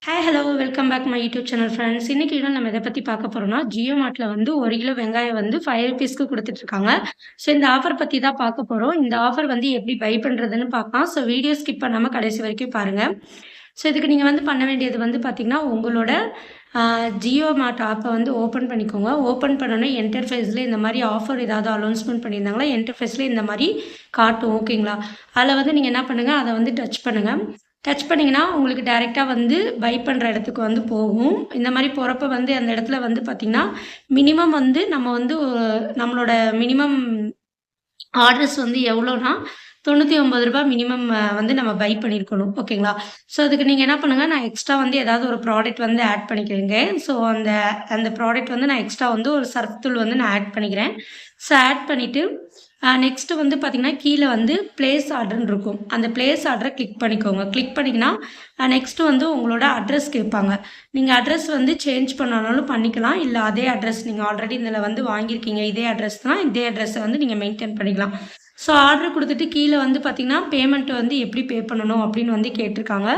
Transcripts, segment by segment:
Hi hello welcome back my YouTube channel friends. இன்னைக்கு video நம்ம எதை பற்றி பார்க்க போகிறோம்னா, ஜியோ மார்ட்டில் வந்து 1 கிலோ வெங்காயம் வந்து 5 ருபீஸ்க்கு கொடுத்துட்ருக்காங்க. ஸோ இந்த ஆஃபர் பற்றி தான் பார்க்க போகிறோம். இந்த ஆஃபர் வந்து எப்படி பை பண்ணுறதுன்னு பார்க்கலாம். ஸோ வீடியோ ஸ்கிப் பண்ணாமல் கடைசி வரைக்கும் பாருங்கள். ஸோ இதுக்கு நீங்கள் வந்து பண்ண வேண்டியது வந்து பார்த்திங்கன்னா, உங்களோட ஜியோ மார்ட் ஆப்பை வந்து ஓப்பன் பண்ணிக்கோங்க. ஓப்பன் பண்ணோன்னே என்டர்ஃபேஸில் இந்த மாதிரி ஆஃபர் ஏதாவது அனௌன்ஸ்மெண்ட் பண்ணியிருந்தாங்களா, என்டர்ஃபேஸில் இந்த மாதிரி காட்டும். ஓகேங்களா? அதில் வந்து நீங்கள் என்ன பண்ணுங்கள், அதை வந்து டச் பண்ணுங்கள். டச் பண்ணிங்கன்னா உங்களுக்கு டைரெக்டாக வந்து பை பண்ணுற இடத்துக்கு வந்து போகும். இந்த மாதிரி போகிறப்ப வந்து அந்த இடத்துல வந்து பார்த்திங்கன்னா, மினிமம் வந்து நம்ம வந்து நம்மளோட மினிமம் ஆர்டர்ஸ் வந்து எவ்வளோனா ரூ. 99 மினிமம் வந்து நம்ம பை பண்ணியிருக்கணும். ஓகேங்களா? ஸோ அதுக்கு நீங்கள் என்ன பண்ணுங்கள், நான் எக்ஸ்ட்ரா வந்து ஏதாவது ஒரு ப்ராடக்ட் வந்து ஆட் பண்ணிக்கிறேங்க. ஸோ அந்த அந்த ப்ராடக்ட் வந்து நான் எக்ஸ்ட்ரா வந்து ஒரு சர்ஃப் தூள் வந்து நான் ஆட் பண்ணிக்கிறேன். ஸோ ஆட் பண்ணிவிட்டு நெக்ஸ்ட்டு வந்து பார்த்திங்கன்னா, கீழே வந்து ப்ளேஸ் ஆர்டர்னு இருக்கும். அந்த ப்ளேஸ் ஆர்டரை கிளிக் பண்ணிக்கோங்க. கிளிக் பண்ணிங்கன்னா நெக்ஸ்ட்டு வந்து உங்களோட அட்ரஸ் கேட்பாங்க. நீங்கள் அட்ரஸ் வந்து சேஞ்ச் பண்ணாலும் பண்ணிக்கலாம். இல்லை அதே அட்ரஸ் நீங்கள் ஆல்ரெடி இதில் வந்து வாங்கியிருக்கீங்க, இதே அட்ரஸ் தான், இதே அட்ரஸை வந்து நீங்கள் மெயின்டைன் பண்ணிக்கலாம். ஸோ ஆர்டர் கொடுத்துட்டு கீழே வந்து பார்த்திங்கன்னா, பேமெண்ட் வந்து எப்படி பே பண்ணணும் அப்படின்னு வந்து கேட்டிருக்காங்க.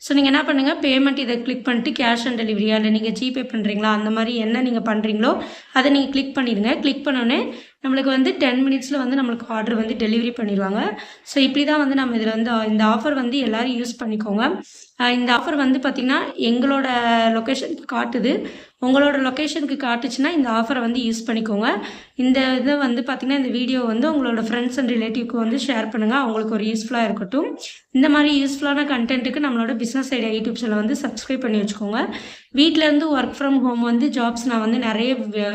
ஸோ நீங்கள் என்ன பண்ணுங்கள், பேமெண்ட் இதை கிளிக் பண்ணிட்டு கேஷ் ஆன் டெலிவரியா இல்லை நீங்கள் ஜிபே பண்ணுறீங்களா, அந்த மாதிரி என்ன நீங்கள் பண்ணுறீங்களோ அதை நீங்கள் கிளிக் பண்ணிடுங்க. கிளிக் பண்ணோன்னே நம்மளுக்கு வந்து 10 மினிட்ஸில் வந்து நம்மளுக்கு ஆர்டர் வந்து டெலிவரி பண்ணிடுவாங்க. ஸோ இப்படி தான் வந்து நம்ம இதில் வந்து இந்த ஆஃபர் வந்து எல்லோரும் யூஸ் பண்ணிக்கோங்க. இந்த ஆஃபர் வந்து பார்த்திங்கன்னா, எங்களோட லொக்கேஷனுக்கு காட்டுது. உங்களோட லொக்கேஷனுக்கு காட்டுச்சுன்னா இந்த ஆஃபரை வந்து யூஸ் பண்ணிக்கோங்க. இந்த இதை வந்து பார்த்திங்கன்னா, இந்த வீடியோ வந்து உங்களோட ஃப்ரெண்ட்ஸ் அண்ட் ரிலேட்டிவ்க்கு வந்து ஷேர் பண்ணுங்கள். அவங்களுக்கு ஒரு யூஸ்ஃபுல்லாக இருக்கட்டும். இந்த மாதிரி யூஸ்ஃபுல்லான கண்டென்ட்டுக்கு நம்மளோட பிஸ்னஸ் ஐடியா யூடியூப் சேனல் வந்து சப்ஸ்கிரைப் பண்ணி வச்சுக்கோங்க. வீட்டிலேருந்து ஒர்க் ஃப்ரம் ஹோம் வந்து ஜாப்ஸ் நான் வந்து நிறைய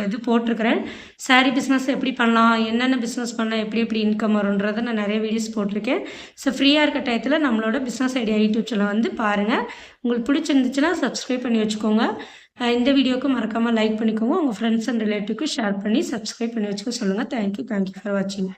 இது போட்டிருக்கிறேன். சாரீ பிஸ்னஸ் எப்படி பண்ணலாம், என்னென்ன பிஸ்னஸ் பண்ணால் எப்படி எப்படி இன்கம் வரும்ன்றதை நான் நிறைய வீடியோஸ் போட்டிருக்கேன். ஸோ ஃப்ரீயாக இருக்க டயத்தில் நம்மளோட பிஸ்னஸ் ஐடியா யூடியூப் சேனல் வந்து பாருங்கள். உங்களுக்கு பிடிச்சிருந்துச்சுன்னா சப்ஸ்கிரைப் பண்ணி வச்சுக்கோங்க. இந்த வீடியோவுக்கு மறக்காமல் லைக் பண்ணிக்கோங்க. உங்கள் ஃப்ரெண்ட்ஸ் அண்ட் ரிலேட்டிவ்க்கு ஷேர் பண்ணி சப்ஸ்கிரைப் பண்ணி வச்சுக்க சொல்லுங்கள். தேங்க்யூ ஃபார் வாட்சிங்.